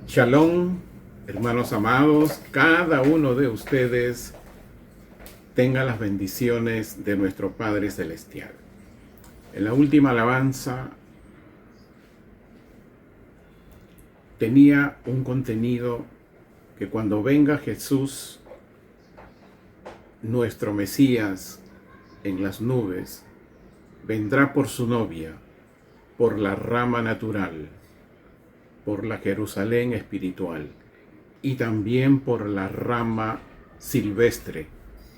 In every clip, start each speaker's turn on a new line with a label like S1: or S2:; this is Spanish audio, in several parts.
S1: Shalom, hermanos amados, cada uno de ustedes tenga las bendiciones de nuestro Padre Celestial. En la última alabanza tenía un contenido que cuando venga Jesús, nuestro Mesías, en las nubes, vendrá por su novia, por la rama natural, por la Jerusalén espiritual y también por la rama silvestre,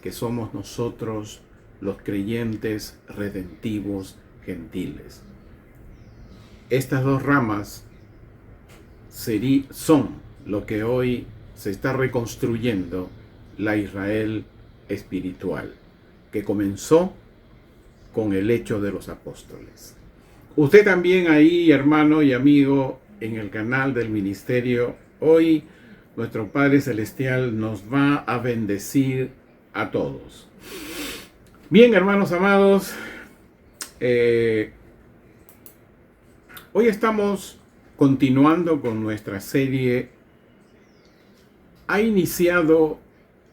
S1: que somos nosotros los creyentes redentivos gentiles. Estas dos ramas son lo que hoy se está reconstruyendo la Israel espiritual, que comenzó con el hecho de los apóstoles. Usted también ahí, hermano y amigo, en el canal del ministerio, hoy nuestro Padre Celestial nos va a bendecir a todos. Bien, hermanos amados, hoy estamos continuando con nuestra serie. ¿Ha iniciado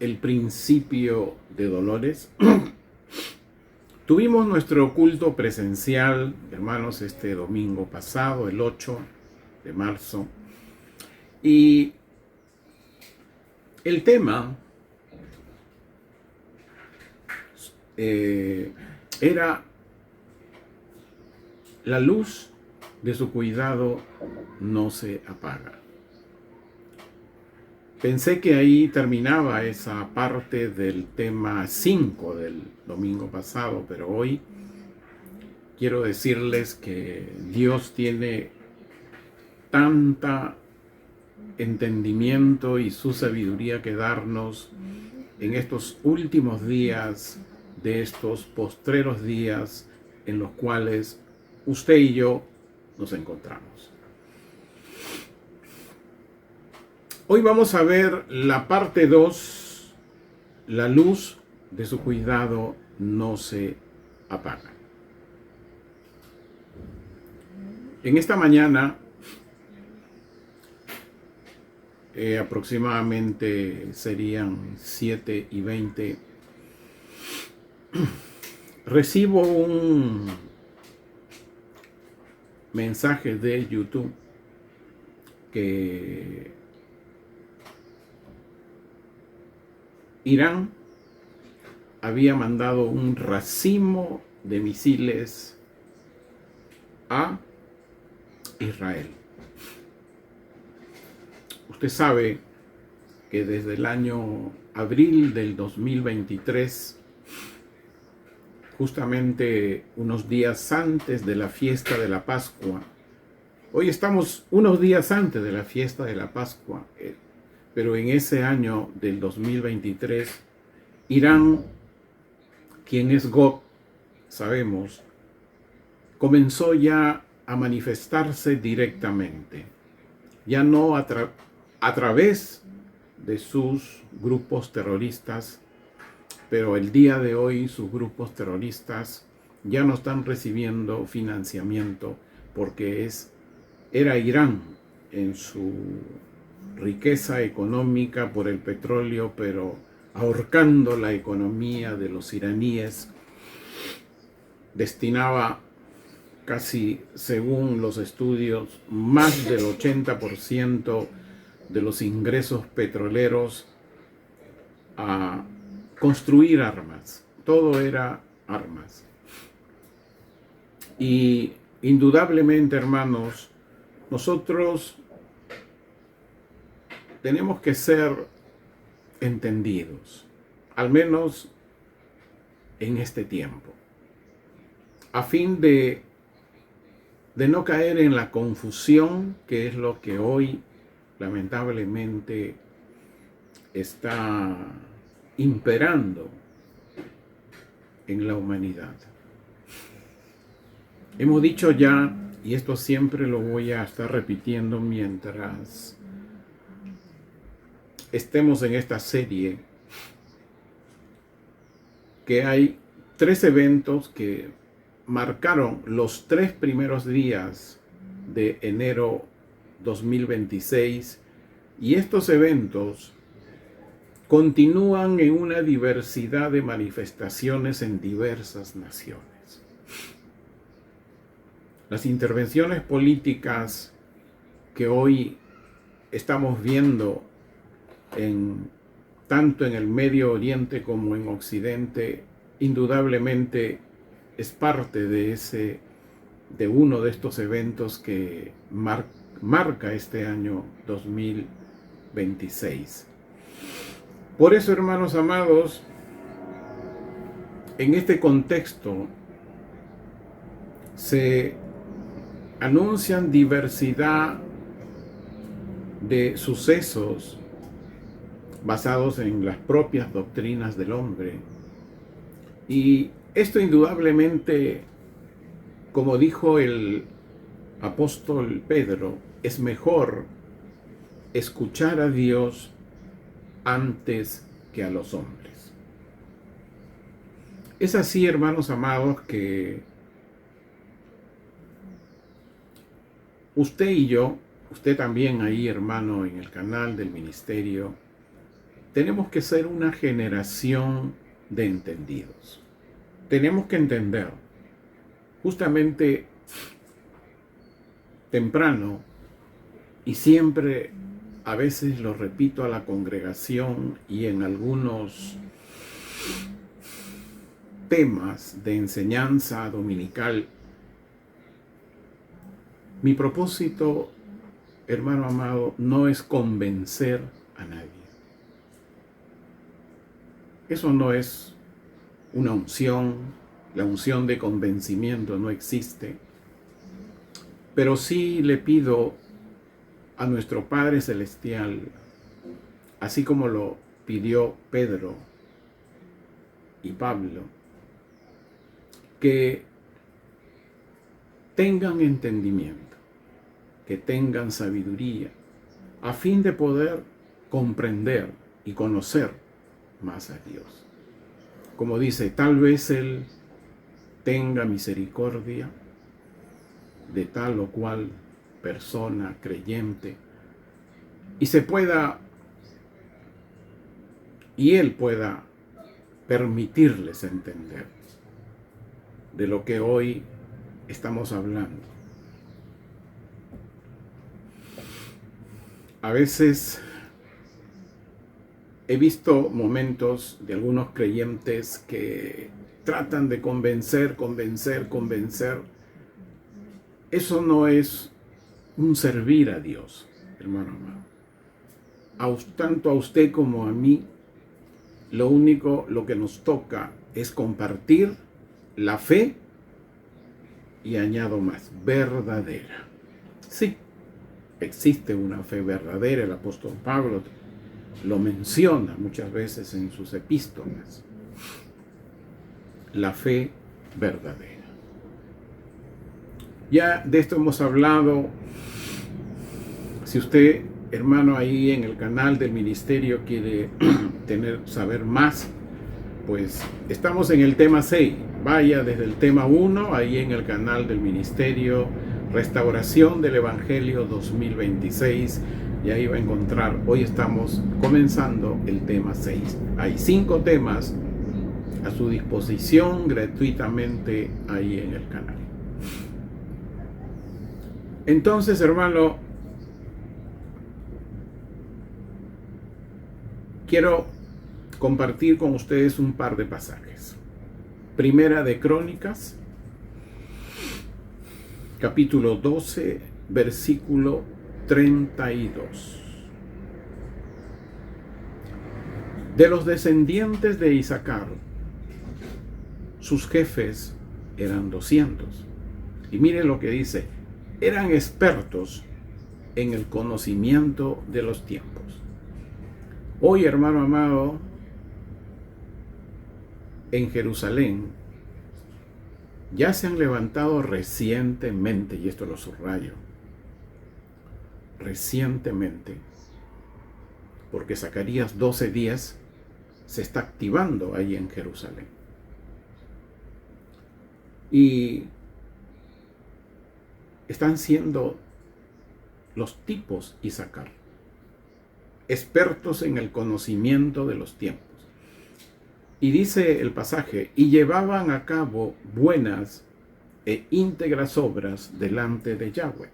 S1: el principio de dolores? Tuvimos nuestro culto presencial, hermanos, este domingo pasado, el 8 de marzo, y el tema era la luz de su cuidado no se apaga. Pensé que ahí terminaba esa parte del tema 5 del domingo pasado, pero hoy quiero decirles que Dios tiene tanta entendimiento y su sabiduría que darnos en estos últimos días de estos postreros días en los cuales usted y yo nos encontramos. Hoy vamos a ver la parte 2, la luz de su cuidado no se apaga. En esta mañana, aproximadamente serían 7:20, recibo un mensaje de YouTube que Irán había mandado un racimo de misiles a Israel. Usted sabe que desde el año abril del 2023, justamente unos días antes de la fiesta de la Pascua, hoy estamos unos días antes de la fiesta de la Pascua, pero en ese año del 2023, Irán, quien es Gog, sabemos, comenzó ya a manifestarse directamente, ya no a través de sus grupos terroristas, pero el día de hoy sus grupos terroristas ya no están recibiendo financiamiento porque era Irán en su riqueza económica por el petróleo, pero ahorcando la economía de los iraníes, destinaba casi, según los estudios, más del 80% de los ingresos petroleros a construir armas. Todo era armas. Y indudablemente, hermanos, nosotros tenemos que ser entendidos, al menos en este tiempo, a fin de no caer en la confusión, que es lo que hoy lamentablemente está imperando en la humanidad. Hemos dicho ya, y esto siempre lo voy a estar repitiendo mientras estemos en esta serie, que hay 3 eventos que marcaron los 3 primeros días de enero 2026 Y estos eventos continúan en una diversidad de manifestaciones en diversas naciones. Las intervenciones políticas que hoy estamos viendo tanto en el Medio Oriente como en Occidente, indudablemente es parte de uno de estos eventos que marca este año 2026. Por eso, hermanos amados, en este contexto se anuncian diversidad de sucesos basados en las propias doctrinas del hombre. Y esto indudablemente, como dijo el apóstol Pedro, es mejor escuchar a Dios antes que a los hombres. Es así, hermanos amados, que usted y yo, usted también ahí, hermano, en el canal del ministerio, tenemos que ser una generación de entendidos. Tenemos que entender, justamente temprano, y siempre a veces lo repito a la congregación y en algunos temas de enseñanza dominical, mi propósito, hermano amado, no es convencer a nadie. Eso no es una unción, la unción de convencimiento no existe. Pero sí le pido a nuestro Padre Celestial, así como lo pidió Pedro y Pablo, que tengan entendimiento, que tengan sabiduría, a fin de poder comprender y conocer más a Dios. Como dice, tal vez Él tenga misericordia de tal o cual persona creyente y Él pueda permitirles entender de lo que hoy estamos hablando. A veces he visto momentos de algunos creyentes que tratan de convencer. Eso no es un servir a Dios, hermano amado. Tanto a usted como a mí, lo que nos toca es compartir la fe y añado más, verdadera. Sí, existe una fe verdadera, el apóstol Pablo lo menciona muchas veces en sus epístolas. La fe verdadera. Ya de esto hemos hablado. Si usted, hermano, ahí en el canal del ministerio quiere saber más, pues estamos en el tema 6. Vaya desde el tema 1, ahí en el canal del ministerio, Restauración del Evangelio 2026, y ahí va a encontrar, hoy estamos comenzando el tema 6. Hay 5 temas a su disposición gratuitamente ahí en el canal. Entonces, hermano, quiero compartir con ustedes un par de pasajes. Primera de Crónicas, capítulo 12, versículo 32. De los descendientes de Isaacar, sus jefes eran 200. Y miren lo que dice, eran expertos en el conocimiento de los tiempos. Hoy, hermano amado, en Jerusalén ya se han levantado recientemente, y esto lo subrayo, recientemente, porque Zacarías 12:10 se está activando ahí en Jerusalén. Y están siendo los tipos Isaacar. expertos en el conocimiento de los tiempos. Y dice el pasaje, y llevaban a cabo buenas e íntegras obras delante de Yahweh.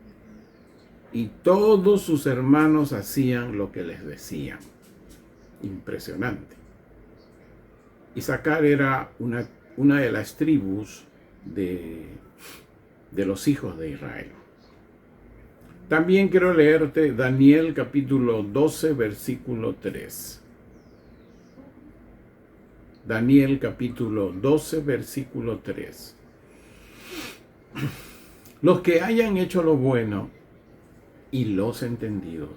S1: Y todos sus hermanos hacían lo que les decían. Impresionante. Isaacar era una de las tribus de los hijos de Israel. También quiero leerte Daniel capítulo 12, versículo 3. Daniel capítulo 12, versículo 3. Los que hayan hecho lo bueno y los entendidos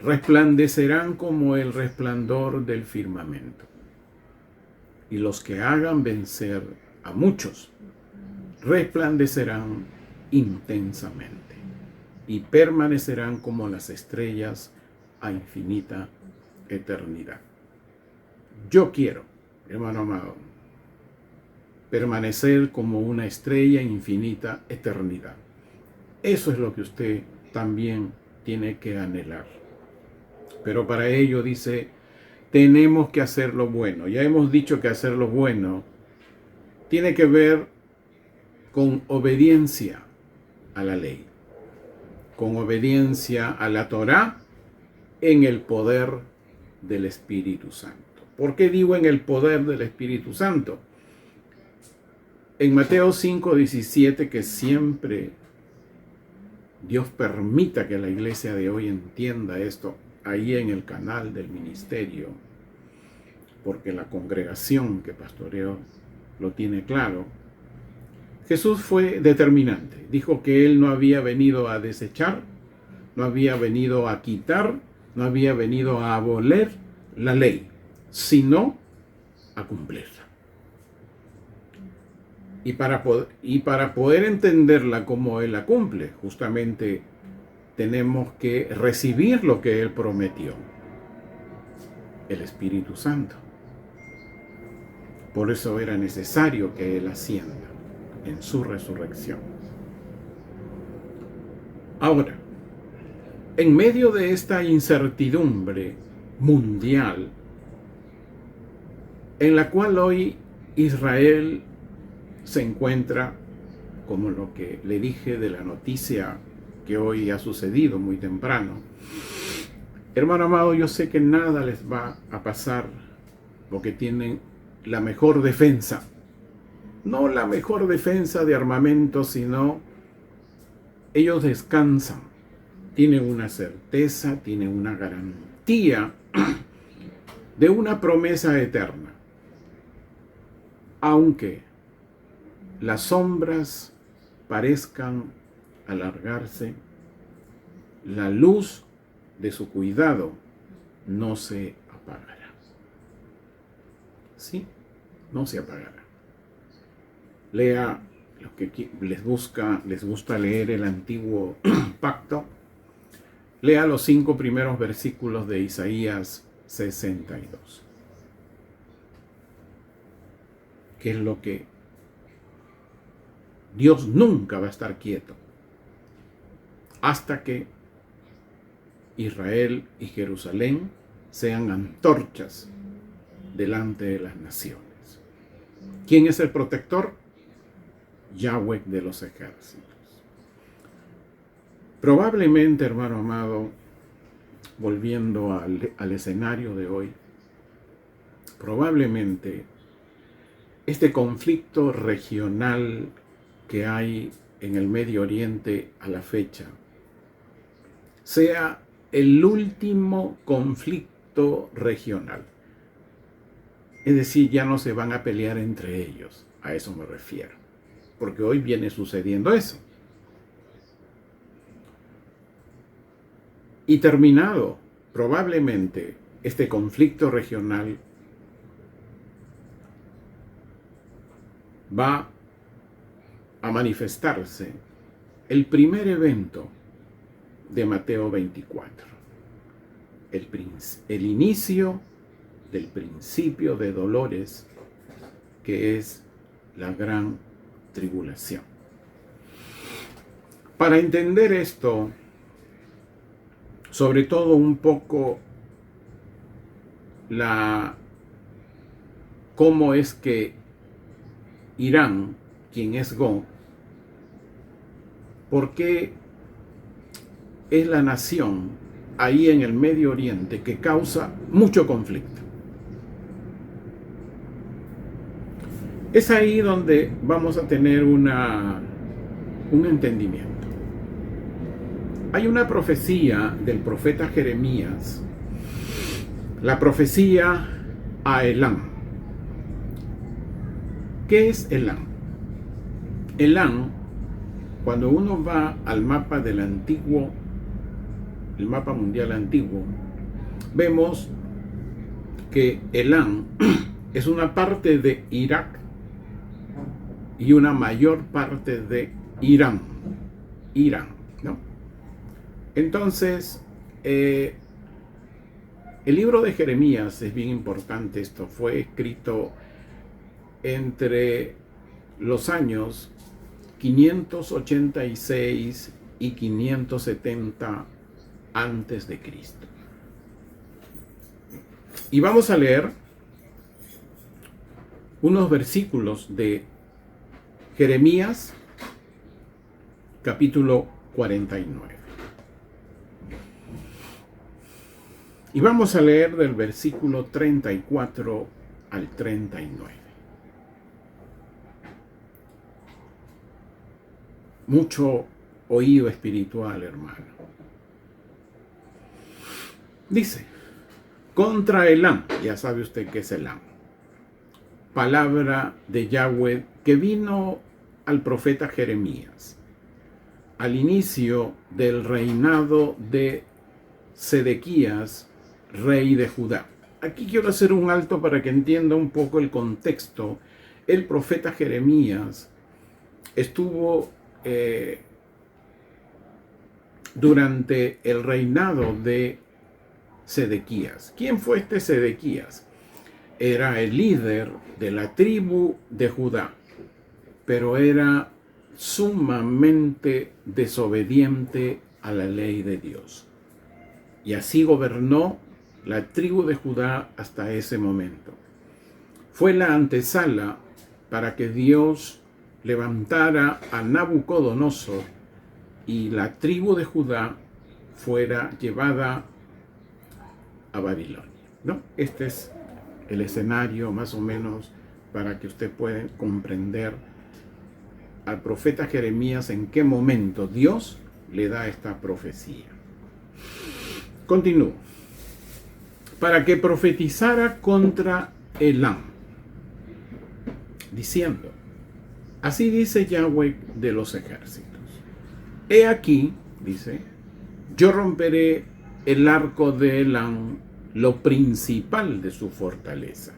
S1: resplandecerán como el resplandor del firmamento. Y los que hagan vencer a muchos resplandecerán intensamente y permanecerán como las estrellas a infinita eternidad. Yo quiero, hermano amado, permanecer como una estrella infinita eternidad. Eso es lo que usted también tiene que anhelar. Pero para ello dice, tenemos que hacer lo bueno. Ya hemos dicho que hacer lo bueno tiene que ver con obediencia a la ley, con obediencia a la Torá en el poder del Espíritu Santo. ¿Por qué digo en el poder del Espíritu Santo? En Mateo 5:17, que siempre Dios permita que la iglesia de hoy entienda esto, ahí en el canal del ministerio, porque la congregación que pastoreo lo tiene claro. Jesús fue determinante. Dijo que Él no había venido a desechar, no había venido a quitar, no había venido a abolir la ley, sino a cumplirla. Y para poder entenderla como Él la cumple, justamente tenemos que recibir lo que Él prometió, el Espíritu Santo. Por eso era necesario que Él ascienda en su resurrección. Ahora, en medio de esta incertidumbre mundial, en la cual hoy Israel se encuentra, como lo que le dije de la noticia que hoy ha sucedido muy temprano, hermano amado, yo sé que nada les va a pasar porque tienen la mejor defensa. No la mejor defensa de armamento, sino ellos descansan, tienen una certeza, tienen una garantía de una promesa eterna. Aunque las sombras parezcan alargarse, la luz de su cuidado no se apagará. ¿Sí? No se apagará. Lea lo que les gusta leer el antiguo pacto. Lea los 5 primeros versículos de Isaías 62. ¿Qué es lo que Dios nunca va a estar quieto hasta que Israel y Jerusalén sean antorchas delante de las naciones? ¿Quién es el protector? Yahweh de los ejércitos. Probablemente, hermano amado, volviendo al escenario de hoy, probablemente este conflicto regional que hay en el Medio Oriente a la fecha sea el último conflicto regional. Es decir, ya no se van a pelear entre ellos, a eso me refiero, porque hoy viene sucediendo eso. Y terminado probablemente este conflicto regional, va a manifestarse el primer evento de Mateo 24, el inicio del principio de dolores, que es la gran tribulación. Para entender esto, sobre todo un poco cómo es que Irán, quien es Gog, por qué es la nación ahí en el Medio Oriente que causa mucho conflicto. Es ahí donde vamos a tener un entendimiento. Hay una profecía del profeta Jeremías, la profecía a Elam. ¿Qué es Elam? Elam, cuando uno va al mapa del antiguo, el mapa mundial antiguo, vemos que Elam es una parte de Irak y una mayor parte de Irán, ¿no? Entonces, el libro de Jeremías es bien importante. Esto fue escrito entre los años 586 y 570 antes de Cristo. Y vamos a leer unos versículos de Jeremías, capítulo 49. Y vamos a leer del versículo 34 al 39. Mucho oído espiritual, hermano. Dice, contra Elam, ya sabe usted qué es Elam, palabra de Yahweh que vino al profeta Jeremías al inicio del reinado de Sedequías, rey de Judá. Aquí quiero hacer un alto para que entienda un poco el contexto. El profeta Jeremías estuvo durante el reinado de Sedequías. ¿Quién fue este Sedequías? Era el líder de la tribu de Judá, pero era sumamente desobediente a la ley de Dios. Y así gobernó la tribu de Judá hasta ese momento. Fue la antesala para que Dios levantara a Nabucodonosor y la tribu de Judá fuera llevada a Babilonia, ¿no? Este es el escenario más o menos para que usted pueda comprender al profeta Jeremías en qué momento Dios le da esta profecía. Continúo. Para que profetizara contra Elam, diciendo, así dice Yahweh de los ejércitos. He aquí, dice, yo romperé el arco de Elam, lo principal de su fortaleza.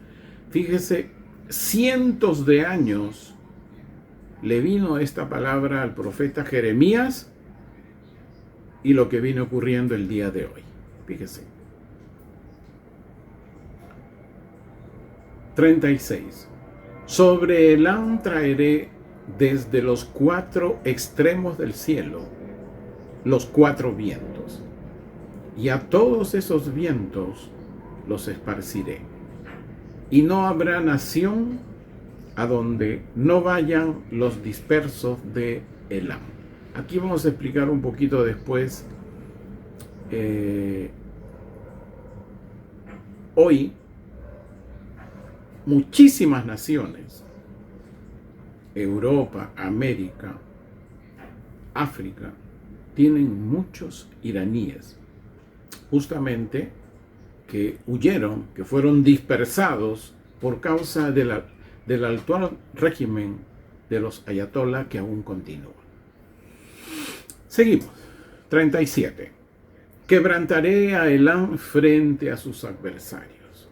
S1: Fíjese, cientos de años le vino esta palabra al profeta Jeremías y lo que viene ocurriendo el día de hoy. Fíjese. 36. Sobre Elam traeré desde los 4 extremos del cielo los 4 vientos, y a todos esos vientos los esparciré, y no habrá nación a donde no vayan los dispersos de Elam. Aquí vamos a explicar un poquito después. Hoy muchísimas naciones, Europa, América, África, tienen muchos iraníes, justamente que huyeron, que fueron dispersados por causa del actual régimen de los ayatolá que aún continúa. Seguimos. 37. Quebrantaré a Elam frente a sus adversarios,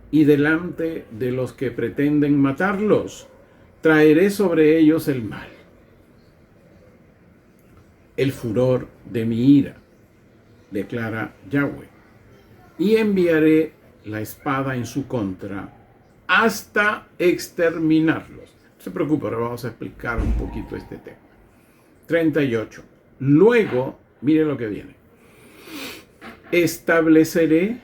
S1: y delante de los que pretenden matarlos, traeré sobre ellos el mal, el furor de mi ira, declara Yahweh, y enviaré la espada en su contra hasta exterminarlos. No se preocupe, ahora vamos a explicar un poquito este tema. 38. Luego, mire lo que viene. Estableceré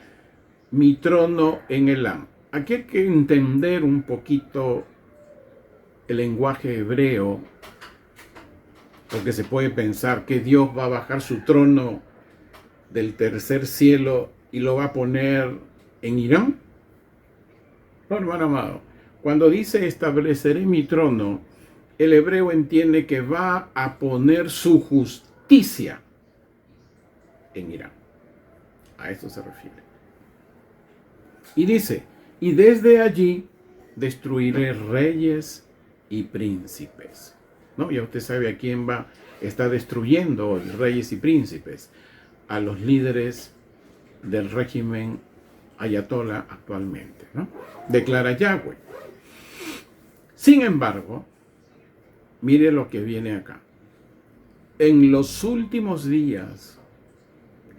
S1: mi trono en Elam. Aquí hay que entender un poquito el lenguaje hebreo, porque se puede pensar que Dios va a bajar su trono del tercer cielo y lo va a poner en Irán. No, hermano amado, cuando dice estableceré mi trono, el hebreo entiende que va a poner su justicia en Irán. A eso se refiere. Y dice, y desde allí destruiré reyes y príncipes. ¿No? Ya usted sabe a quién está destruyendo hoy, reyes y príncipes. A los líderes del régimen ayatolá actualmente, ¿no? Declara Yahweh. Sin embargo, mire lo que viene acá. En los últimos días,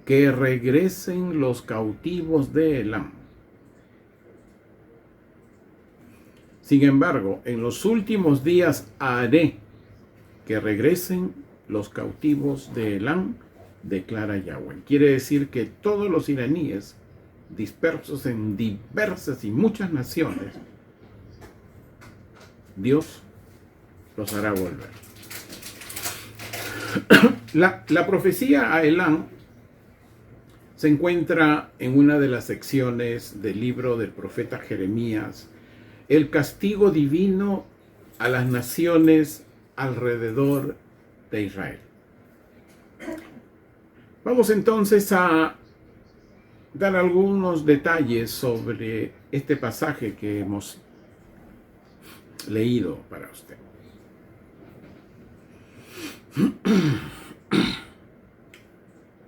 S1: que regresen los cautivos de Elam. Sin embargo, en los últimos días haré que regresen los cautivos de Elam, declara Yahweh. Quiere decir que todos los iraníes dispersos en diversas y muchas naciones, Dios los hará volver. La profecía a Elam se encuentra en una de las secciones del libro del profeta Jeremías, el castigo divino a las naciones alrededor de Israel. Vamos entonces a dar algunos detalles sobre este pasaje que hemos leído para usted.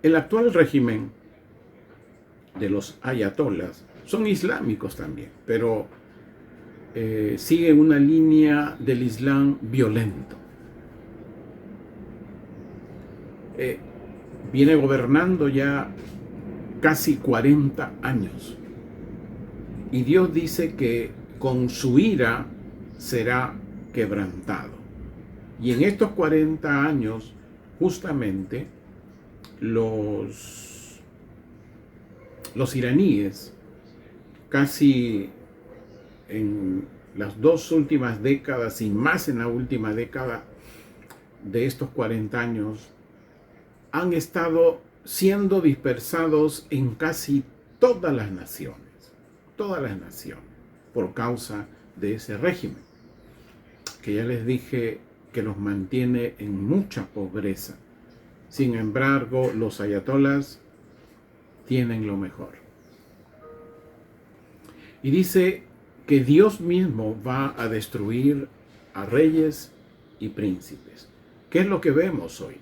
S1: El actual régimen de los ayatolas son islámicos también, pero sigue una línea del Islam violento. Viene gobernando ya casi 40 años. Y Dios dice que con su ira será quebrantado. Y en estos 40 años, justamente, los iraníes, casi en las dos últimas décadas y más en la última década de estos 40 años, han estado siendo dispersados en casi todas las naciones, por causa de ese régimen, que ya les dije que los mantiene en mucha pobreza. Sin embargo, los ayatolas tienen lo mejor. Y dice que Dios mismo va a destruir a reyes y príncipes. ¿Qué es lo que vemos hoy?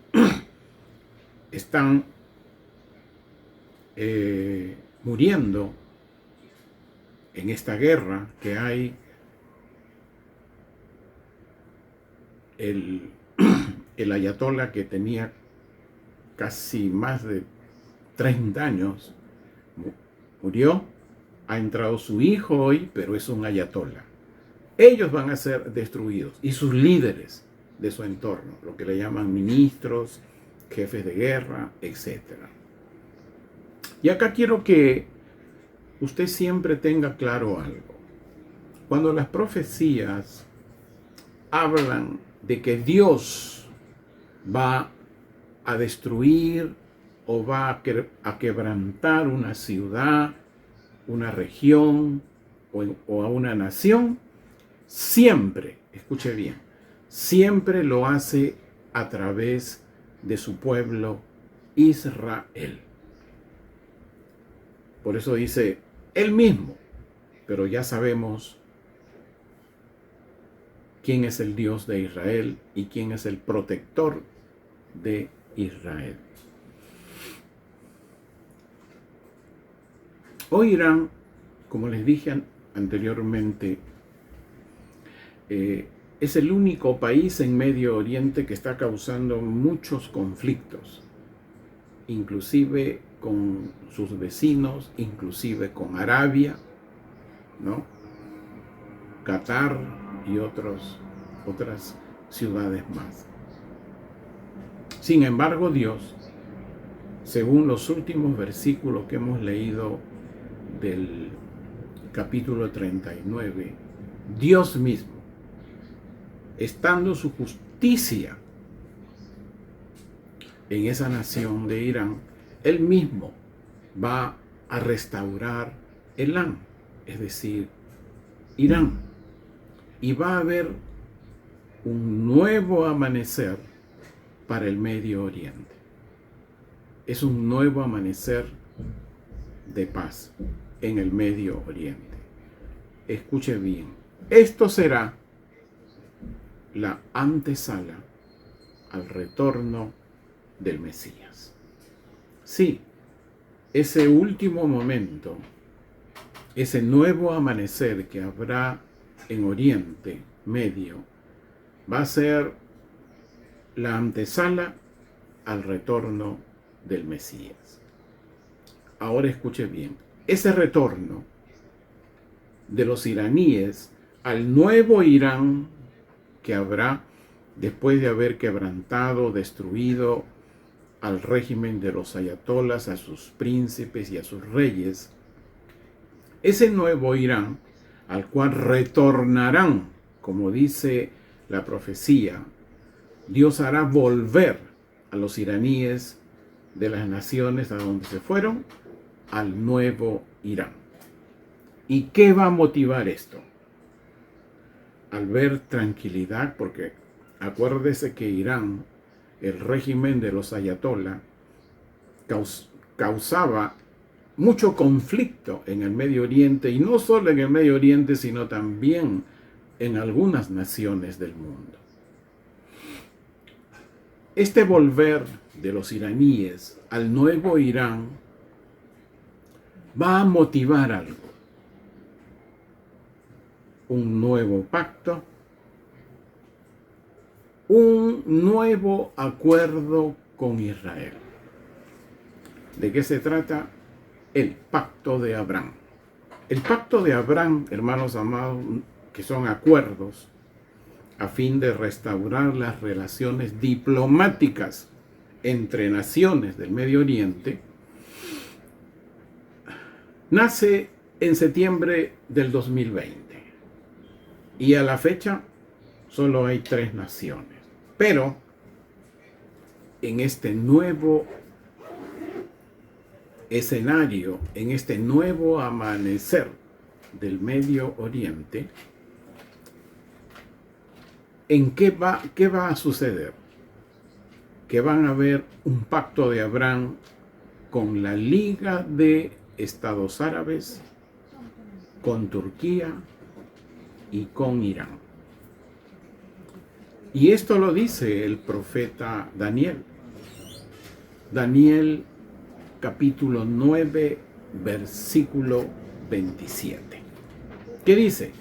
S1: Están muriendo en esta guerra que hay el ayatolá que tenía casi más de 30 años, murió, ha entrado su hijo hoy, pero es un ayatolá. Ellos van a ser destruidos y sus líderes de su entorno, lo que le llaman ministros, jefes de guerra, etc. Y acá quiero que usted siempre tenga claro algo. Cuando las profecías hablan de que Dios va a destruir o va a quebrantar una ciudad, una región o a una nación, siempre, escuche bien, siempre lo hace a través de su pueblo Israel. Por eso dice él mismo, pero ya sabemos quién es el Dios de Israel y quién es el protector de Israel. Hoy Irán, como les dije anteriormente, es el único país en Medio Oriente que está causando muchos conflictos, inclusive con sus vecinos, inclusive con Arabia, ¿no? Qatar y otras ciudades más. Sin embargo, Dios, según los últimos versículos que hemos leído del capítulo 39, Dios mismo, estando su justicia en esa nación de Irán, Él mismo va a restaurar Elán, es decir, Irán, y va a haber un nuevo amanecer para el Medio Oriente. Es un nuevo amanecer de paz en el Medio Oriente. Escuche bien, esto será la antesala al retorno del Mesías. Sí, ese último momento, ese nuevo amanecer que habrá en Oriente Medio, va a ser la antesala al retorno del Mesías. Ahora escuche bien, ese retorno de los iraníes al nuevo Irán que habrá después de haber quebrantado, destruido al régimen de los ayatolas, a sus príncipes y a sus reyes, ese nuevo Irán al cual retornarán, como dice la profecía, Dios hará volver a los iraníes de las naciones a donde se fueron al nuevo Irán. ¿Y qué va a motivar esto? Al ver tranquilidad, porque acuérdese que Irán, el régimen de los ayatolá, causaba mucho conflicto en el Medio Oriente, y no solo en el Medio Oriente, sino también en algunas naciones del mundo. Este volver de los iraníes al nuevo Irán va a motivar algo. Un nuevo pacto, un nuevo acuerdo con Israel. ¿De qué se trata? El pacto de Abraham. El pacto de Abraham, hermanos amados, que son acuerdos a fin de restaurar las relaciones diplomáticas entre naciones del Medio Oriente, nace en septiembre del 2020. Y a la fecha solo hay 3 naciones. Pero en este nuevo escenario, en este nuevo amanecer del Medio Oriente, ¿qué va a suceder? Que van a haber un pacto de Abraham con la Liga de Estados Árabes, con Turquía y con Irán. Y esto lo dice el profeta Daniel. Daniel capítulo 9, versículo 27. ¿Qué dice?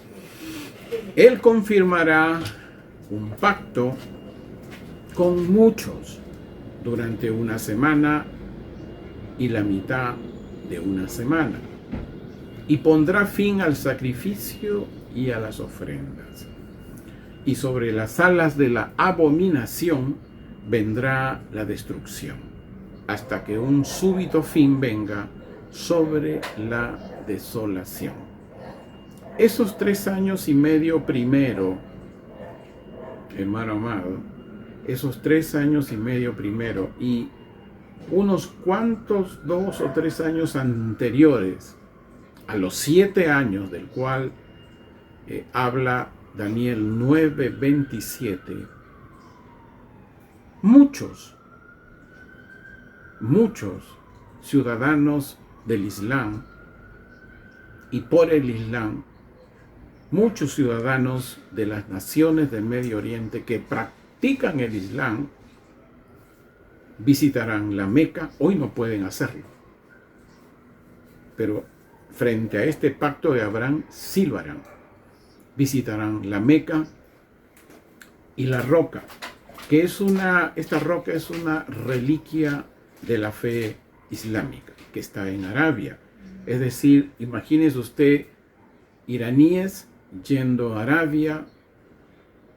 S1: Él confirmará un pacto con muchos durante una semana y la mitad de una semana, y pondrá fin al sacrificio y a las ofrendas. Y sobre las alas de la abominación vendrá la destrucción, hasta que un súbito fin venga sobre la desolación. Esos 3 años y medio primero, hermano amado, esos 3 años y medio primero y unos cuantos 2 o 3 años anteriores a los 7 años del cual habla Daniel 9:27, muchos ciudadanos del Islam y por el Islam, muchos ciudadanos de las naciones del Medio Oriente que practican el Islam visitarán la Meca. Hoy no pueden hacerlo, pero frente a este pacto de Abraham sí lo harán. Visitarán la Meca y la roca, que esta roca es una reliquia de la fe islámica, que está en Arabia. Es decir, imagínese usted iraníes yendo a Arabia,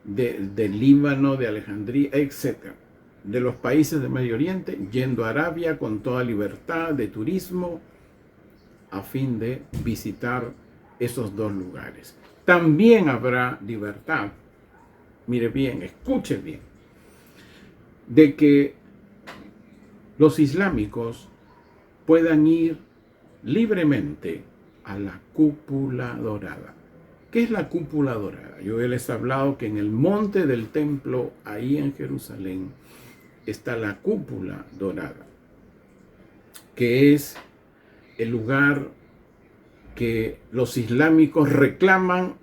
S1: del Líbano, de Alejandría, etc. De los países del Medio Oriente, yendo a Arabia con toda libertad de turismo, a fin de visitar esos dos lugares. También habrá libertad, mire bien, escuche bien, de que los islámicos puedan ir libremente a la cúpula dorada. ¿Qué es la cúpula dorada? Yo les he hablado que en el monte del templo, ahí en Jerusalén, está la cúpula dorada, que es el lugar que los islámicos reclaman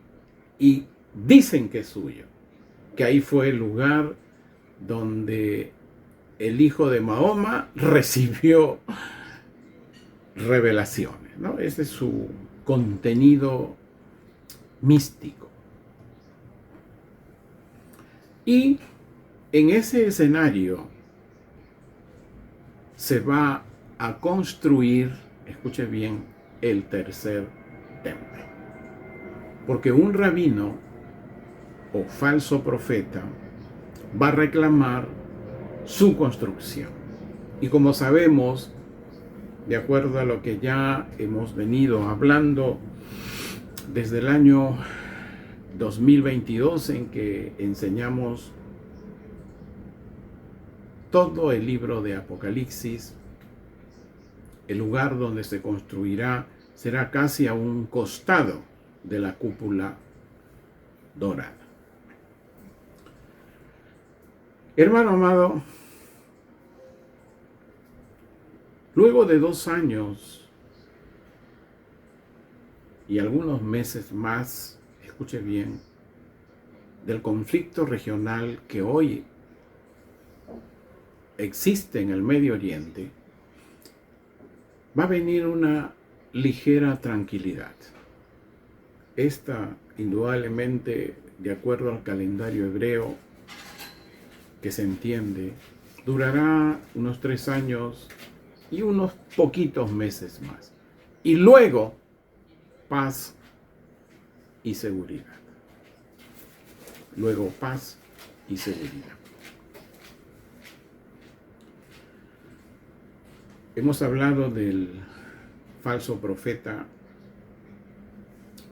S1: y dicen que es suyo, que ahí fue el lugar donde el hijo de Mahoma recibió revelaciones, ¿no? Ese es su contenido místico. Y en ese escenario se va a construir, escuche bien, el tercer templo. Porque un rabino o falso profeta va a reclamar su construcción. Y como sabemos, de acuerdo a lo que ya hemos venido hablando desde el año 2022, en que enseñamos todo el libro de Apocalipsis, el lugar donde se construirá será casi a un costado de la cúpula dorada. Hermano amado, luego de 2 años y algunos meses más, escuche bien, del conflicto regional que hoy existe en el Medio Oriente, va a venir una ligera tranquilidad. Esta, indudablemente, de acuerdo al calendario hebreo que se entiende, durará unos 3 años y unos poquitos meses más. Y luego, paz y seguridad. Luego, paz y seguridad. Hemos hablado del falso profeta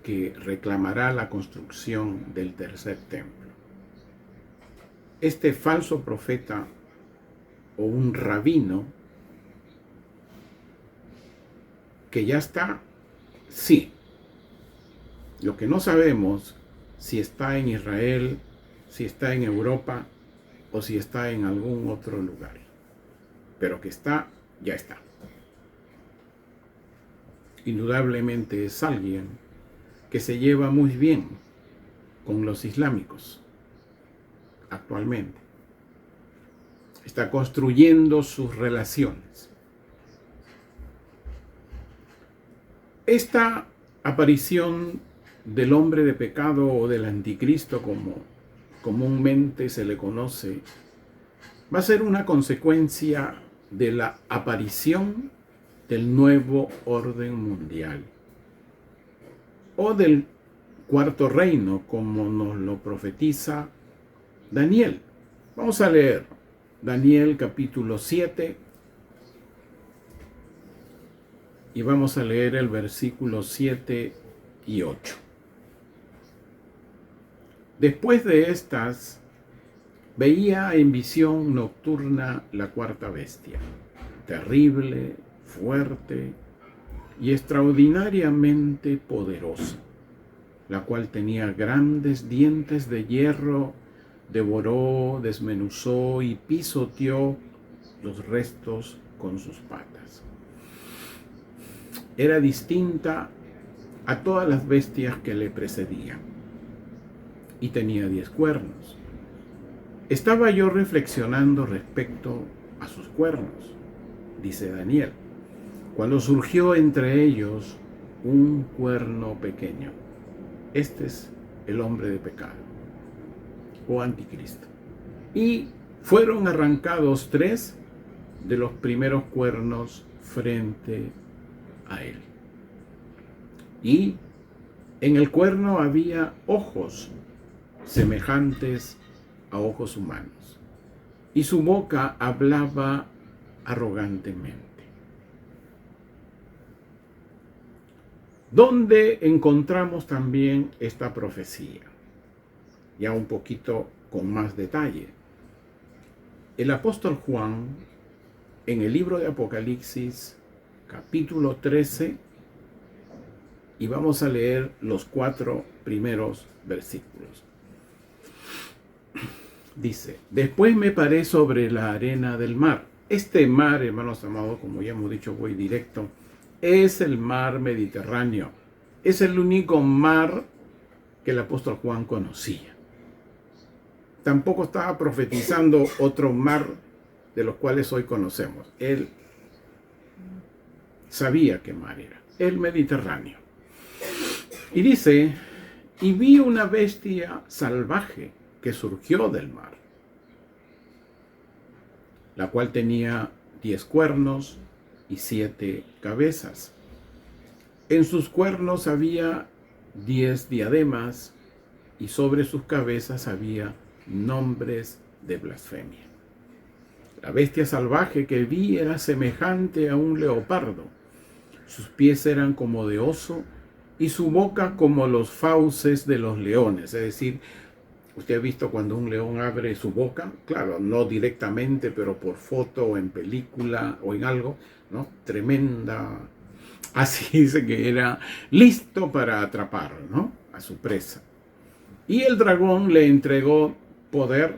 S1: que reclamará la construcción del tercer templo. Este falso profeta o un rabino que ya está, sí. Lo que no sabemos si está en Israel, si está en Europa o si está en algún otro lugar. Pero que está, ya está. Indudablemente es alguien que se lleva muy bien con los islámicos actualmente. Está construyendo sus relaciones. Esta aparición del hombre de pecado o del anticristo, como comúnmente se le conoce, va a ser una consecuencia de la aparición del nuevo orden mundial o del cuarto reino, como nos lo profetiza Daniel. Vamos a leer Daniel capítulo 7 y vamos a leer el versículo 7 y 8. Después de estas, veía en visión nocturna la cuarta bestia, terrible, fuerte y extraordinariamente poderosa, la cual tenía grandes dientes de hierro, devoró, desmenuzó y pisoteó los restos con sus patas. Era distinta a todas las bestias que le precedían y tenía 10 cuernos. Estaba yo reflexionando respecto a sus cuernos, dice Daniel, cuando surgió entre ellos un cuerno pequeño. Este es el hombre de pecado o anticristo. Y fueron arrancados 3 de los primeros cuernos frente a él. Y en el cuerno había ojos semejantes a ojos humanos, y su boca hablaba arrogantemente. donde encontramos también esta profecía, ya un poquito con más detalle. El apóstol Juan, en el libro de Apocalipsis, capítulo 13, y vamos a leer los 4 primeros versículos. Dice: después me paré sobre la arena del mar. Este mar, hermanos amados, como ya hemos dicho, voy directo, es el mar Mediterráneo. Es el único mar que el apóstol Juan conocía. Tampoco estaba profetizando otro mar de los cuales hoy conocemos. Él sabía qué mar era, el Mediterráneo. Y dice: y vi una bestia salvaje que surgió del mar, la cual tenía 10 cuernos y 7 cabezas. En sus cuernos había 10 diademas, y sobre sus cabezas había nombres de blasfemia. La bestia salvaje que vi era semejante a un leopardo. Sus pies eran como de oso, y su boca como los fauces de los leones. Es decir, usted ha visto cuando un león abre su boca, claro, no directamente, pero por foto o en película o en algo, ¿no? Tremenda. Así dice que era listo para atrapar, ¿no?, a su presa. Y el dragón le entregó poder,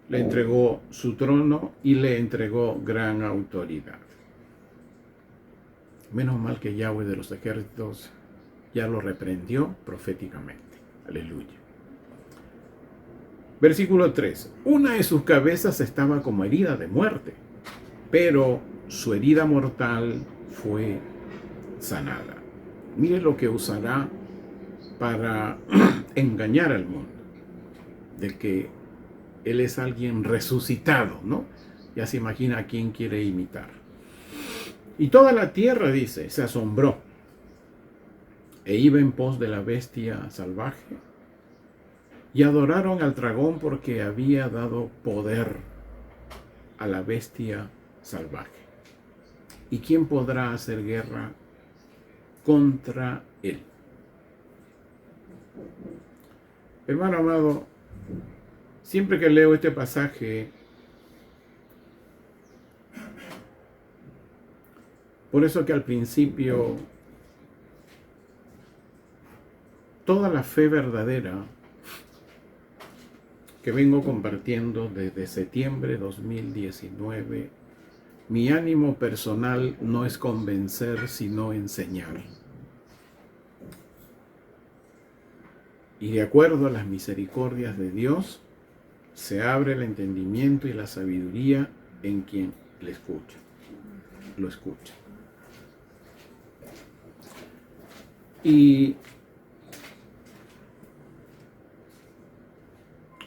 S1: le entregó su trono y le entregó gran autoridad. Menos mal que Yahweh de los ejércitos ya lo reprendió proféticamente. Aleluya. Versículo 3. Una de sus cabezas estaba como herida de muerte, pero su herida mortal fue sanada. Mire lo que usará para engañar al mundo, de que él es alguien resucitado, ¿no? Ya se imagina a quién quiere imitar. Y toda la tierra, dice, se asombró, e iba en pos de la bestia salvaje, y adoraron al dragón porque había dado poder a la bestia salvaje. ¿Y quién podrá hacer guerra contra él? Hermano amado, siempre que leo este pasaje, por eso que al principio toda la fe verdadera que vengo compartiendo desde septiembre 2019, mi ánimo personal no es convencer, sino enseñar. Y de acuerdo a las misericordias de Dios, se abre el entendimiento y la sabiduría en quien le escucha, lo escucha. Y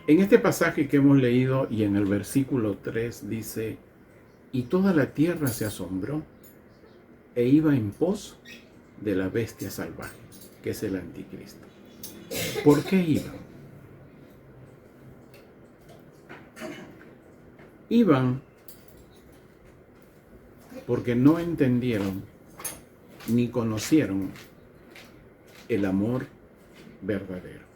S1: en este pasaje que hemos leído y en el versículo 3 dice: y toda la tierra se asombró e iba en pos de la bestia salvaje, que es el anticristo. ¿Por qué iban? Iban porque no entendieron ni conocieron el amor verdadero.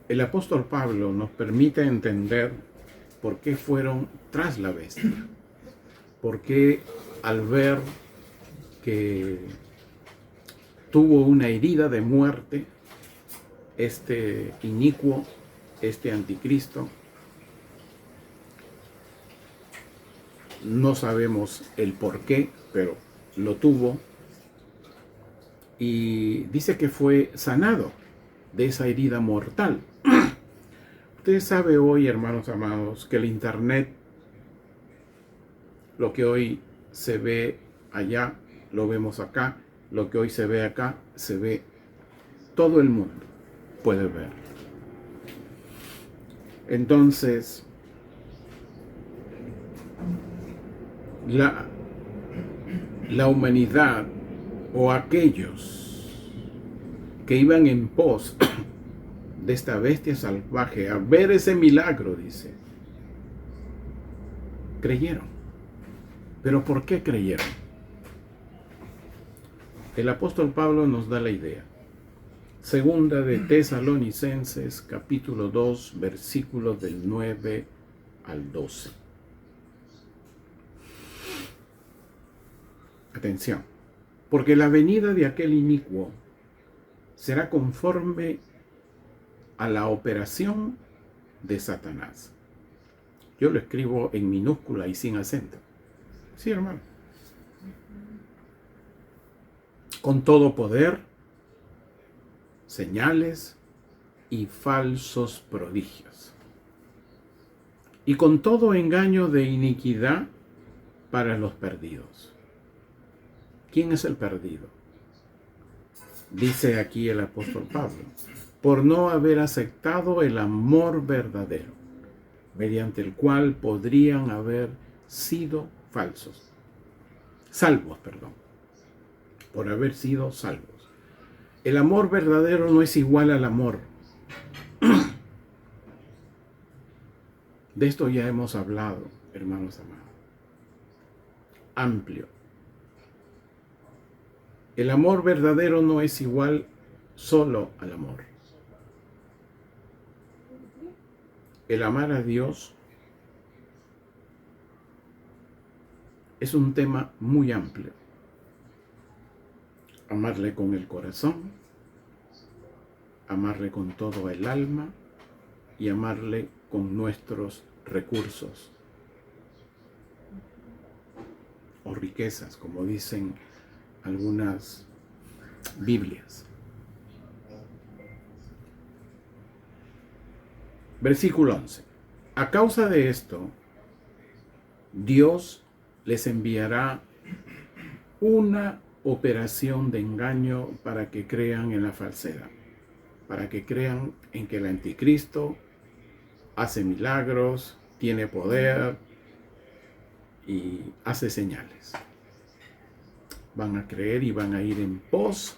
S1: El apóstol Pablo nos permite entender por qué fueron tras la bestia. Por qué al ver que tuvo una herida de muerte, este inicuo, este anticristo, no sabemos el por qué, pero lo tuvo, y dice que fue sanado de esa herida mortal. Usted sabe hoy, hermanos amados, que el internet, lo que hoy se ve allá, lo vemos acá, lo que hoy se ve acá, se ve, todo el mundo puede ver. Entonces, la humanidad o aquellos que iban en pos de esta bestia salvaje a ver ese milagro, dice, creyeron. Pero ¿por qué creyeron? El apóstol Pablo nos da la idea. Segunda de Tesalonicenses, capítulo 2, versículos del 9 al 12. Atención, porque la venida de aquel inicuo será conforme a la operación de Satanás. Yo lo escribo en minúscula y sin acento. Sí, hermano. Con todo poder, señales y falsos prodigios. Y con todo engaño de iniquidad para los perdidos. ¿Quién es el perdido? Dice aquí el apóstol Pablo, por no haber aceptado el amor verdadero, mediante el cual podrían haber sido salvos, por haber sido salvos. El amor verdadero no es igual al amor. De esto ya hemos hablado, hermanos amados. Amplio. El amor verdadero no es igual solo al amor. El amar a Dios es un tema muy amplio. Amarle con el corazón, amarle con todo el alma y amarle con nuestros recursos o riquezas, como dicen algunas Biblias. Versículo 11. A causa de esto, Dios les enviará una operación de engaño para que crean en la falsedad, para que crean en que el anticristo hace milagros, tiene poder y hace señales. Van a creer y van a ir en pos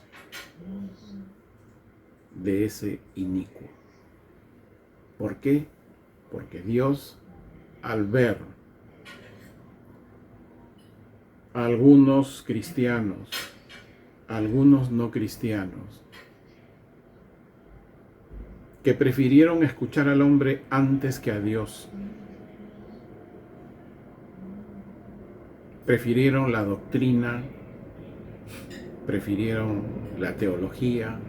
S1: de ese inicuo. ¿Por qué? Porque Dios, al ver a algunos cristianos, a algunos no cristianos, que prefirieron escuchar al hombre antes que a Dios, prefirieron la doctrina, prefirieron la teología,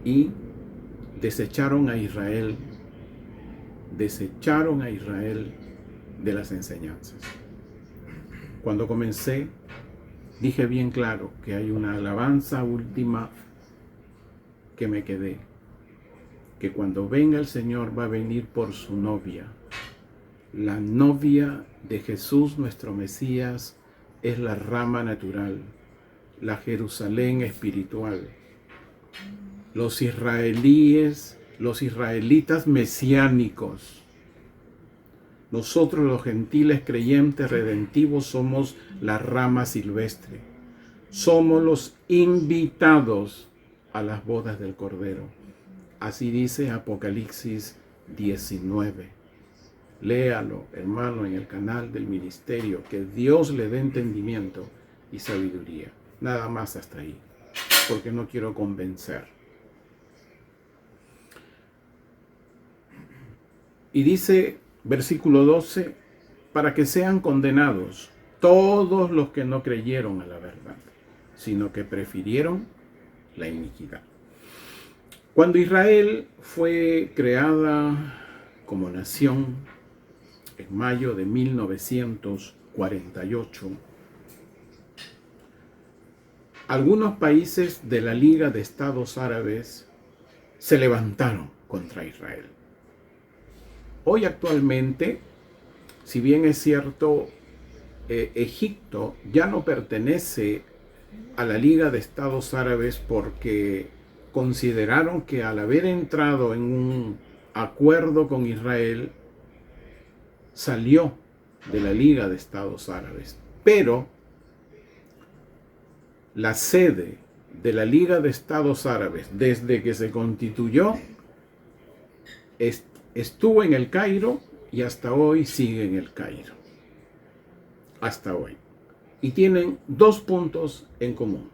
S1: y desecharon a Israel de las enseñanzas. Cuando comencé, dije bien claro que hay una alabanza última que me quedé, que cuando venga el Señor va a venir por su novia. La novia de Jesús, nuestro Mesías, es la rama natural, la Jerusalén espiritual. Los israelitas mesiánicos. Nosotros los gentiles creyentes redentivos somos la rama silvestre. Somos los invitados a las bodas del Cordero. Así dice Apocalipsis 19. Léalo, hermano, en el canal del ministerio. Que Dios le dé entendimiento y sabiduría. Nada más hasta ahí, porque no quiero convencer. Y dice, versículo 12, para que sean condenados todos los que no creyeron a la verdad, sino que prefirieron la iniquidad. Cuando Israel fue creada como nación en mayo de 1948, algunos países de la Liga de Estados Árabes se levantaron contra Israel. Hoy actualmente, si bien es cierto, Egipto ya no pertenece a la Liga de Estados Árabes porque consideraron que al haber entrado en un acuerdo con Israel, salió de la Liga de Estados Árabes. Pero la sede de la Liga de Estados Árabes, desde que se constituyó, estuvo en el Cairo y hasta hoy sigue en el Cairo. Hasta hoy. Y tienen dos puntos en común.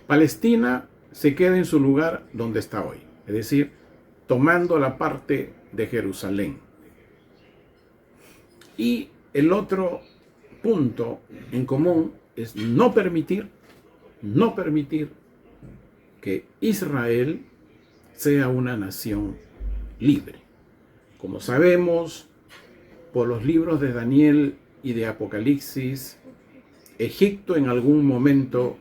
S1: Palestina se queda en su lugar donde está hoy, es decir, tomando la parte de Jerusalén. Y el otro punto en común es no permitir que Israel sea una nación libre. Como sabemos por los libros de Daniel y de Apocalipsis, Egipto en algún momento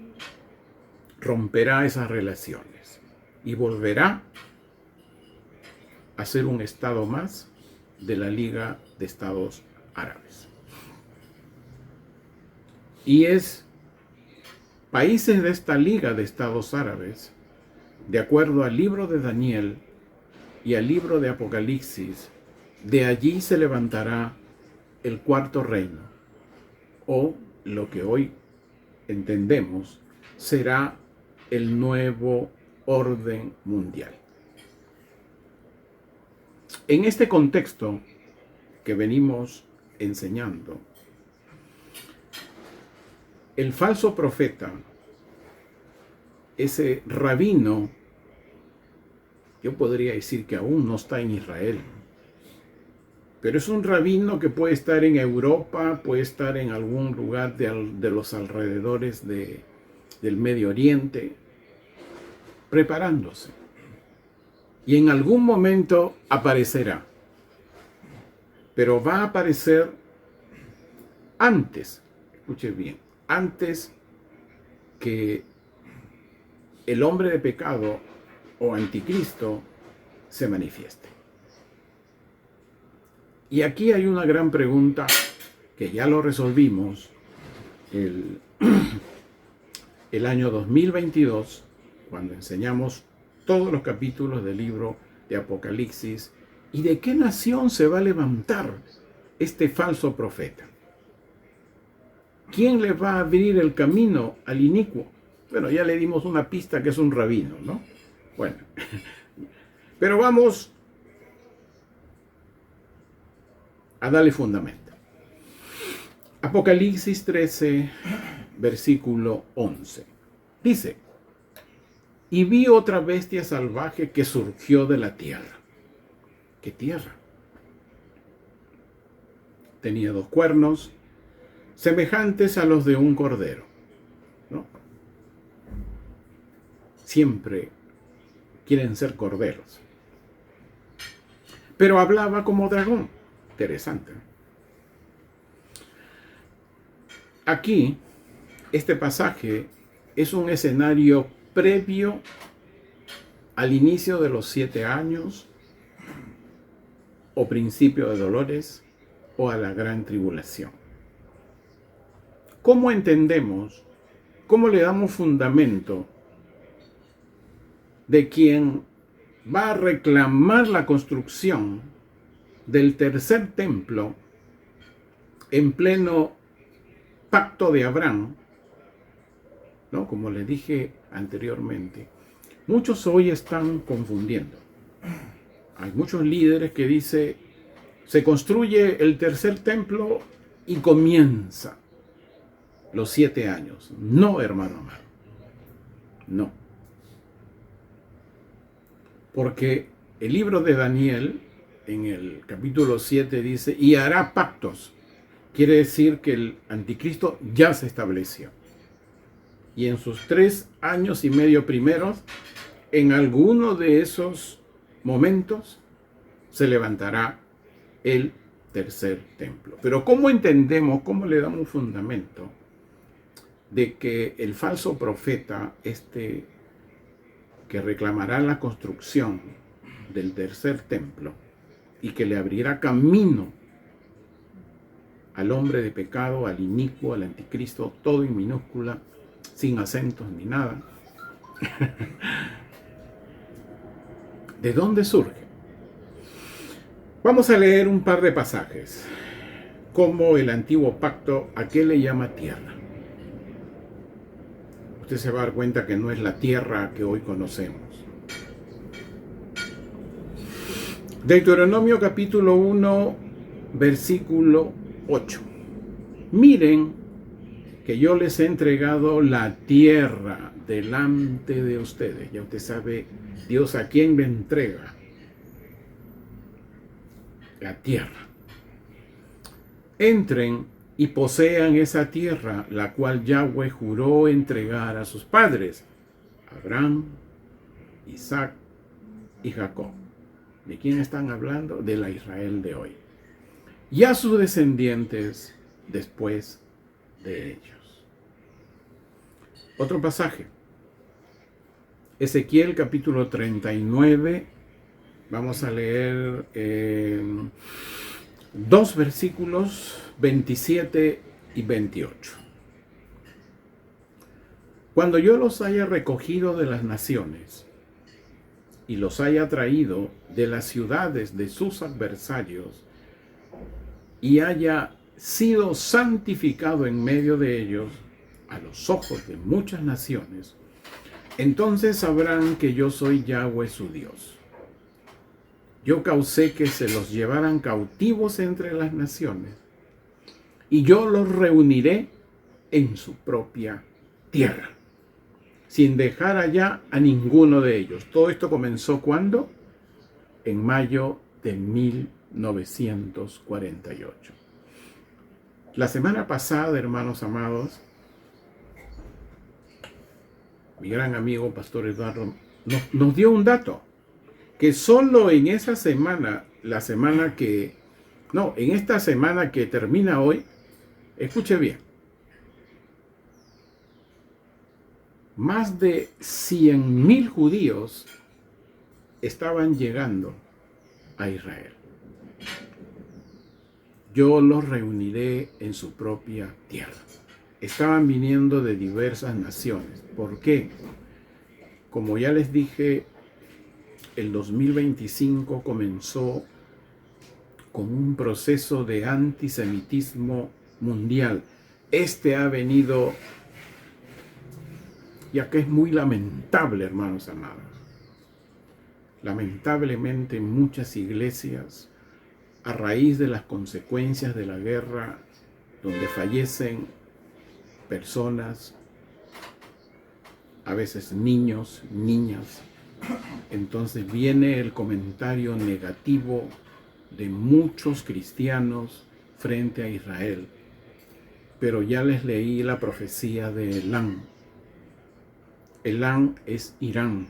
S1: romperá esas relaciones y volverá a ser un estado más de la Liga de Estados Árabes. Y es países de esta Liga de Estados Árabes, de acuerdo al libro de Daniel y al libro de Apocalipsis, de allí se levantará el cuarto reino, o lo que hoy entendemos será el nuevo orden mundial. En este contexto que venimos enseñando, el falso profeta, ese rabino, yo podría decir que aún no está en Israel, pero es un rabino que puede estar en Europa, puede estar en algún lugar de los alrededores del Medio Oriente, preparándose. Y en algún momento aparecerá. Pero va a aparecer antes, escuche bien, antes que el hombre de pecado o anticristo se manifieste. Y aquí hay una gran pregunta que ya lo resolvimos el año 2022, cuando enseñamos todos los capítulos del libro de Apocalipsis. ¿Y de qué nación se va a levantar este falso profeta? ¿Quién le va a abrir el camino al inicuo? Bueno, ya le dimos una pista que es un rabino, ¿no? Bueno, pero vamos a darle fundamento. Apocalipsis 13, versículo 11. Dice: y vi otra bestia salvaje que surgió de la tierra. ¿Qué tierra? Tenía 2 cuernos, semejantes a los de un cordero, ¿no? Siempre quieren ser corderos. Pero hablaba como dragón. Interesante. Aquí, este pasaje es un escenario previo al inicio de los 7 años, o principio de dolores, o a la gran tribulación. ¿Cómo entendemos, cómo le damos fundamento de quien va a reclamar la construcción del tercer templo en pleno pacto de Abraham? ¿No? Como le dije anteriormente, muchos hoy están confundiendo. Hay muchos líderes que dicen, se construye el tercer templo y comienza los 7 años. No, hermano amado. No. Porque el libro de Daniel, en el capítulo 7, dice, y hará pactos. Quiere decir que el anticristo ya se estableció. Y en sus 3 años y medio primeros, en alguno de esos momentos, se levantará el tercer templo. Pero ¿cómo entendemos, cómo le damos un fundamento de que el falso profeta, que reclamará la construcción del tercer templo y que le abrirá camino al hombre de pecado, al inicuo, al anticristo, todo en minúscula, sin acentos ni nada? ¿De dónde surge? Vamos a leer un par de pasajes. Como el antiguo pacto, ¿a qué le llama tierra? Usted se va a dar cuenta que no es la tierra que hoy conocemos. Deuteronomio capítulo 1, versículo 8. Miren que yo les he entregado la tierra delante de ustedes. Ya usted sabe, Dios a quién le entrega la tierra. Entren y posean esa tierra, la cual Yahweh juró entregar a sus padres, Abraham, Isaac y Jacob. ¿De quién están hablando? De la Israel de hoy. Y a sus descendientes después de ellos. Otro pasaje. Ezequiel capítulo 39. Vamos a leer dos versículos, 27 y 28. Cuando yo los haya recogido de las naciones y los haya traído de las ciudades de sus adversarios y haya sido santificado en medio de ellos a los ojos de muchas naciones, entonces sabrán que yo soy Yahweh su Dios. Yo causé que se los llevaran cautivos entre las naciones, y yo los reuniré en su propia tierra, sin dejar allá a ninguno de ellos. Todo esto comenzó ¿cuándo? En mayo de 1948. La semana pasada, hermanos amados, mi gran amigo Pastor Eduardo nos dio un dato, que solo en esa semana, en esta semana que termina hoy, escuche bien, más de 100,000 judíos estaban llegando a Israel. Yo los reuniré en su propia tierra. Estaban viniendo de diversas naciones. ¿Por qué? Como ya les dije, el 2025 comenzó con un proceso de antisemitismo mundial. Este ha venido, ya que es muy lamentable, hermanos amados. Lamentablemente muchas iglesias, a raíz de las consecuencias de la guerra, donde fallecen personas, a veces niños, niñas, entonces viene el comentario negativo de muchos cristianos frente a Israel. Pero ya les leí la profecía de Elán. Elán es Irán.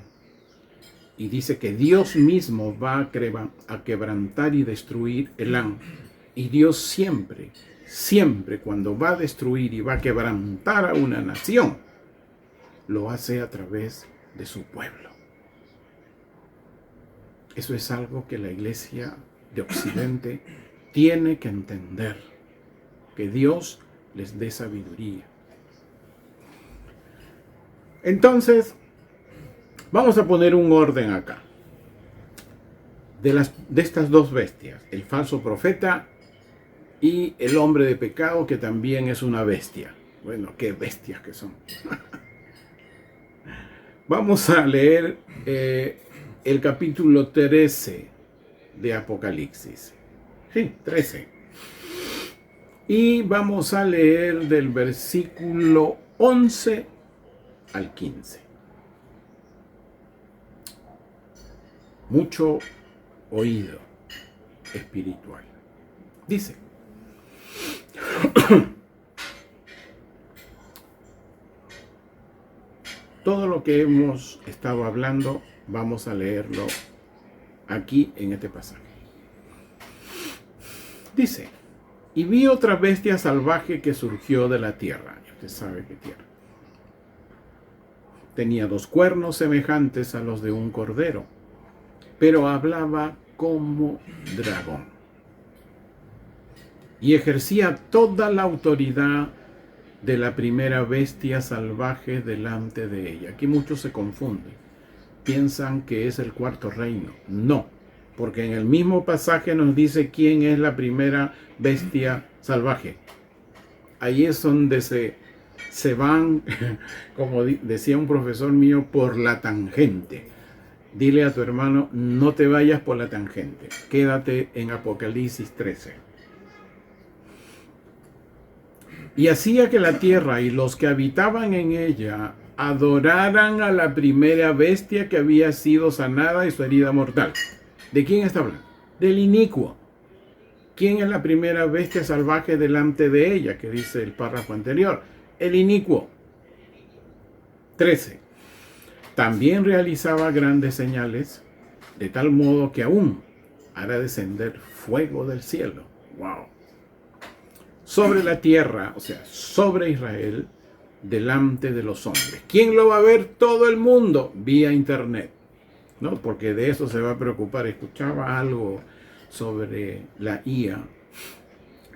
S1: Y dice que Dios mismo va a quebrantar y destruir Elán. Y Dios siempre, siempre cuando va a destruir y va a quebrantar a una nación, lo hace a través de su pueblo. Eso es algo que la iglesia de Occidente tiene que entender. Que Dios les dé sabiduría. Entonces, vamos a poner un orden acá. De estas dos bestias, el falso profeta y el hombre de pecado, que también es una bestia. Bueno, qué bestias que son. Vamos a leer el capítulo 13 de Apocalipsis. Sí, 13. Y vamos a leer del versículo 11 al 15. Mucho oído espiritual. Dice: todo lo que hemos estado hablando, vamos a leerlo aquí en este pasaje. Dice: y vi otra bestia salvaje que surgió de la tierra. Y usted sabe qué tierra. Tenía 2 cuernos semejantes a los de un cordero, pero hablaba como dragón. Y ejercía toda la autoridad de la primera bestia salvaje delante de ella. Aquí muchos se confunden. Piensan que es el 4º reino. No, porque en el mismo pasaje nos dice quién es la primera bestia salvaje. Ahí es donde se van, como decía un profesor mío, por la tangente. Dile a tu hermano, no te vayas por la tangente. Quédate en Apocalipsis 13. Y hacía que la tierra y los que habitaban en ella adoraran a la primera bestia que había sido sanada y su herida mortal. ¿De quién está hablando? Del inicuo. ¿Quién es la primera bestia salvaje delante de ella? Que dice el párrafo anterior. El inicuo. 13. También realizaba grandes señales, de tal modo que aún hará descender fuego del cielo. ¡Wow! Sobre la tierra, o sea, sobre Israel, delante de los hombres. ¿Quién lo va a ver? Todo el mundo, vía internet, ¿no? Porque de eso se va a preocupar. Escuchaba algo sobre la IA,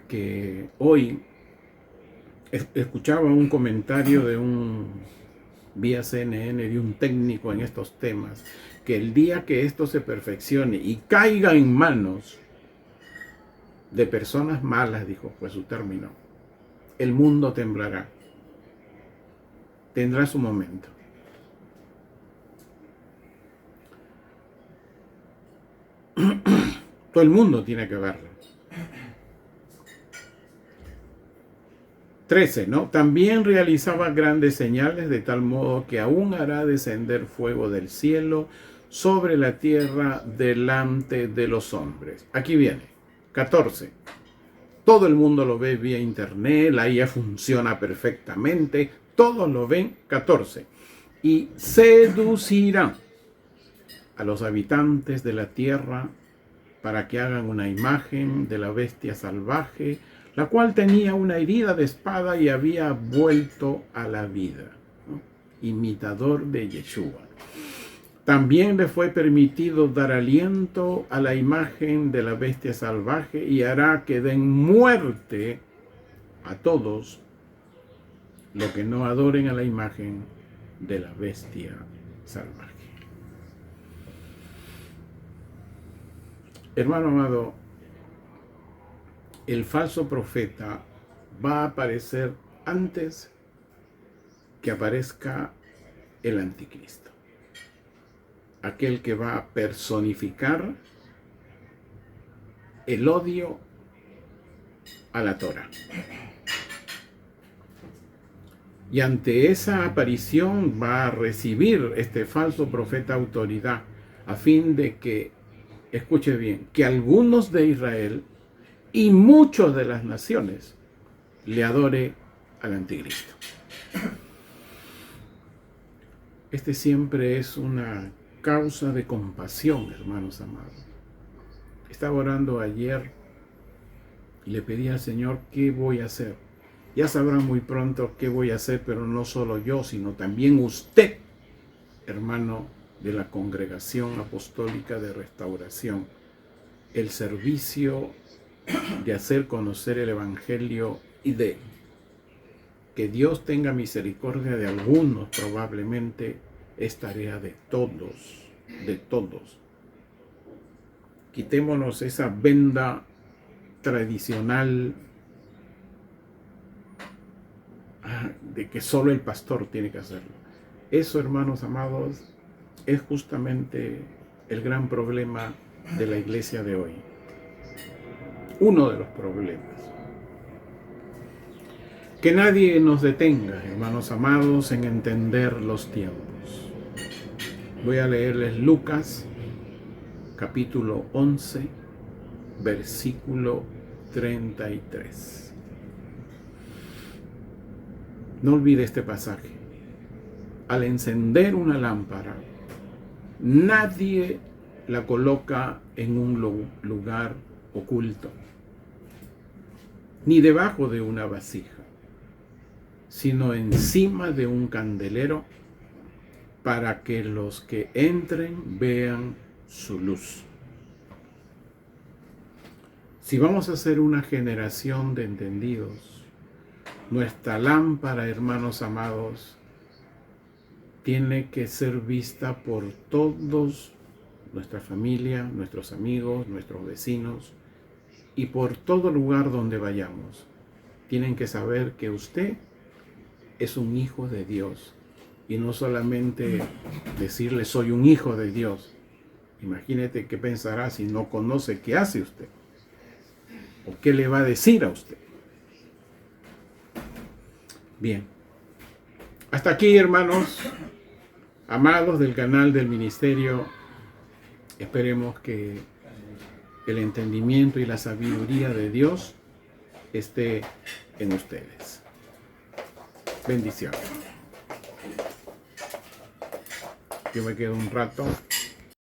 S1: que hoy escuchaba un comentario de vía CNN, de un técnico en estos temas, que el día que esto se perfeccione y caiga en manos de personas malas, dijo, fue su término, el mundo temblará. Tendrá su momento. Todo el mundo tiene que verlo. 13, ¿no? También realizaba grandes señales, de tal modo que aún hará descender fuego del cielo sobre la tierra delante de los hombres. Aquí viene. 14. Todo el mundo lo ve vía internet, la IA funciona perfectamente, todos lo ven. 14. Y seducirá a los habitantes de la tierra para que hagan una imagen de la bestia salvaje, la cual tenía una herida de espada y había vuelto a la vida, ¿no? Imitador de Yeshua. También le fue permitido dar aliento a la imagen de la bestia salvaje y hará que den muerte a todos los que no adoren a la imagen de la bestia salvaje. Hermano amado, el falso profeta va a aparecer antes que aparezca el anticristo. Aquel que va a personificar el odio a la Torah. Y ante esa aparición va a recibir este falso profeta autoridad, a fin de que, escuche bien, que algunos de Israel y muchos de las naciones le adore al anticristo. Este siempre es una causa de compasión, hermanos amados. Estaba orando ayer y le pedí al Señor, ¿qué voy a hacer? Ya sabrán muy pronto qué voy a hacer, pero no solo yo, sino también usted, hermano de la Congregación Apostólica de Restauración. El servicio de hacer conocer el Evangelio y de que Dios tenga misericordia de algunos, probablemente es tarea de todos, de todos. Quitémonos esa venda tradicional de que solo el pastor tiene que hacerlo. Eso, hermanos amados, es justamente el gran problema de la iglesia de hoy. Uno de los problemas. Que nadie nos detenga, hermanos amados, en entender los tiempos. Voy a leerles Lucas, capítulo 11, versículo 33. No olvide este pasaje. Al encender una lámpara, nadie la coloca en un lugar oculto, ni debajo de una vasija, sino encima de un candelero, para que los que entren vean su luz. Si vamos a ser una generación de entendidos, nuestra lámpara, hermanos amados, tiene que ser vista por todos, nuestra familia, nuestros amigos, nuestros vecinos, y por todo lugar donde vayamos. Tienen que saber que usted es un hijo de Dios y no solamente decirle soy un hijo de Dios. Imagínate qué pensará si no conoce qué hace usted o qué le va a decir a usted. Bien, hasta aquí, hermanos amados del canal del ministerio. Esperemos que el entendimiento y la sabiduría de Dios esté en ustedes. Bendiciones. Yo me quedo un rato